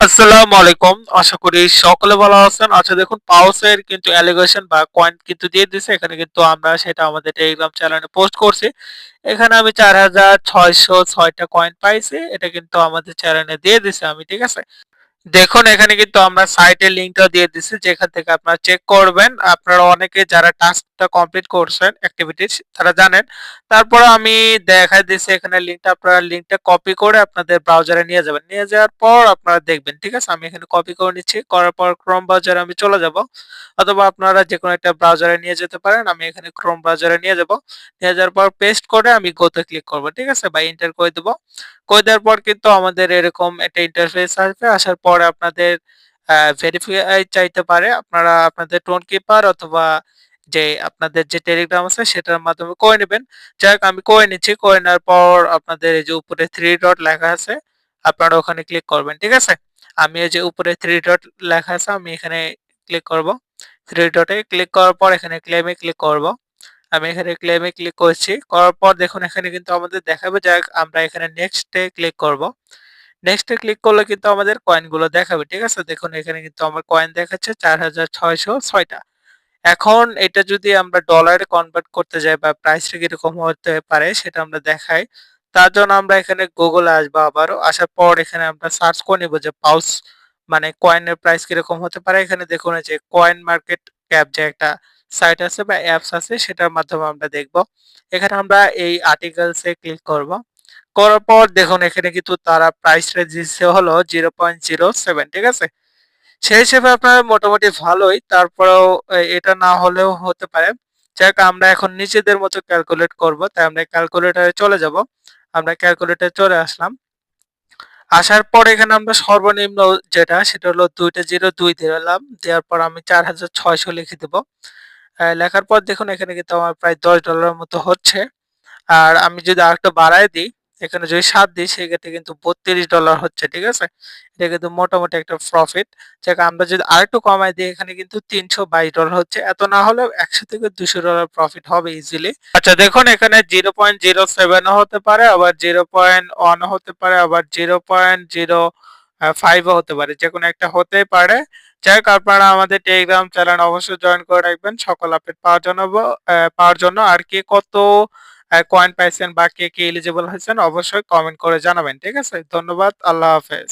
আসসালামু আলাইকুম। আশা করি সকলে ভালো আছেন। আচ্ছা দেখুন পাউসের কিন্তু অ্যালিগেশন বা কয়েন কিন্তু দিয়ে দিছে। এখানে কিন্তু আমরা সেটা আমাদের টেলিগ্রাম চ্যানেলে পোস্ট করছি। এখানে আমি ৪৬০৬ টা কয়েন পাইছি। এটা কিন্তু আমাদের চ্যানেলে দিয়ে দিছি আমি, ঠিক আছে? দেখুন এখানে কিন্তু আমরা সাইটের লিংকটা দিয়ে দিছি যেখান থেকে আপনারা চেক করবেন। আপনারা অনেকে যারা টাস্কটা কমপ্লিট করছেন অ্যাক্টিভিটিস তারা জানেন। তারপরে আমি দেখাই দিছি এখানে লিংকটা, আপনারা লিংকটা কপি করে আপনাদের ব্রাউজারে নিয়ে যাবেন। নিয়ে যাওয়ার পর আপনারা দেখবেন, ঠিক আছে? আমি এখানে কপি করে নিচ্ছি। করার পর ক্রোম ব্রাউজারে আমি চলে যাব। অথবা আপনারা যেকোনো একটা ব্রাউজারে নিয়ে যেতে পারেন। আমি এখানে ক্রোম ব্রাউজারে নিয়ে যাব। নিয়ে যাওয়ার পর পেস্ট করে আমি গো তে ক্লিক করব, ঠিক আছে? বা এন্টার করে দেব। করে দেওয়ার পর কিন্তু আমাদের এরকম একটা ইন্টারফেস আসবে। আসার পরে আপনাদের ভেরিফাই চাইতে পারে। আপনারা আপনাদের টোন কিপার অথবা যে আপনাদের যে টেলিগ্রাম আছে সেটার মাধ্যমে করে নেবেন। যাই হোক আমি করে নিচ্ছি। করে নেওয়ার পর আপনাদের এই যে উপরে 3 ডট লেখা আছে, আপনারা ওখানে ক্লিক করবেন, ঠিক আছে? আমি এই যে উপরে 3 ডট লেখা আছে আমি এখানে ক্লিক করব। 3 ডটে ক্লিক করার পর এখানে ক্লেমে ক্লিক করব। আমি এখানে ক্লেমে ক্লিক করছি। করার পর দেখুন এখানে কিন্তু আমাদের দেখাবে যে আমরা এখানে নেক্সট এ ক্লিক করব। নেক্সট এ ক্লিক করলে কিন্তু আমাদের কয়েনগুলো দেখাবে, ঠিক আছে? দেখুন এখানে কিন্তু আমার কয়েন দেখাচ্ছে ৪৬০৬ টা। এখন এটা যদি আমরা ডলারে কনভার্ট করতে যাই বা প্রাইসটা কিরকম হতে পারে সেটা আমরা দেখাই। তার জন্য আমরা এখানে গুগলে আসবো আবারও। আসার পর এখানে আমরা সার্চ করে নিব যে পাউস মানে কয়েনের প্রাইস কিরকম হতে পারে। এখানে দেখুন এই যে কয়েন মার্কেট ক্যাপ যে একটা সাইট আছে বা অ্যাপস আছে সেটার মাধ্যমে আমরা দেখব। এখানে আমরা এই আর্টিকেলস এ ক্লিক করব। করার পর দেখুন এখানে কিন্তু তারা প্রাইসটা দিচ্ছে হলো 0.07, ঠিক আছে? সেই হিসেবে আপনার মোটামুটি ভালোই। তারপরেও এটা না হলেও হতে পারে। যাক আমরা এখন নিজেদের মতো ক্যালকুলেট করব। তাই আমরা ক্যালকুলেটরে চলে যাব। আমরা ক্যালকুলেটরে চলে আসলাম। আসার পর এখানে আমরা সর্বনিম্ন যেটা সেটা হলো ২ টা ০ ২ দিলাম। দেওয়ার পর আমি ৪৬০০ লিখে দেব। লেখার পর দেখুন এখানে কিন্তু আমার প্রায় $১০ মতো হচ্ছে। আর আমি যদি আরেকটু বাড়ায় দিই, এখানে যদি ৭ দিই সেক্ষেত্রে কিন্তু $৩২ হচ্ছে, ঠিক আছে? এটা কিন্তু মোটামুটি একটা প্রফিট। যাক আমরা যদি আরেকটু কমায় দিই এখানে কিন্তু $৩২২ হচ্ছে। এত না হলেও $১০০ থেকে $২০০ প্রফিট হবে ইজিলি। আচ্ছা দেখুন এখানে 0.07 ও হতে পারে, আবার 0.1 ও হতে পারে, আবার 0.05 ও হতে পারে। যেকোনো একটা হতেই পারে। যাই হোক আপনারা আমাদের টেলিগ্রাম চ্যানেল অবশ্যই জয়েন করে রাখবেন সকল আপডেট পাওয়ার জন্য। আর কে কত কয়েন পাইছেন বা কে এলিজিবল হয়েছেন অবশ্যই কমেন্ট করে জানাবেন, ঠিক আছে? ধন্যবাদ। আল্লাহ হাফেজ।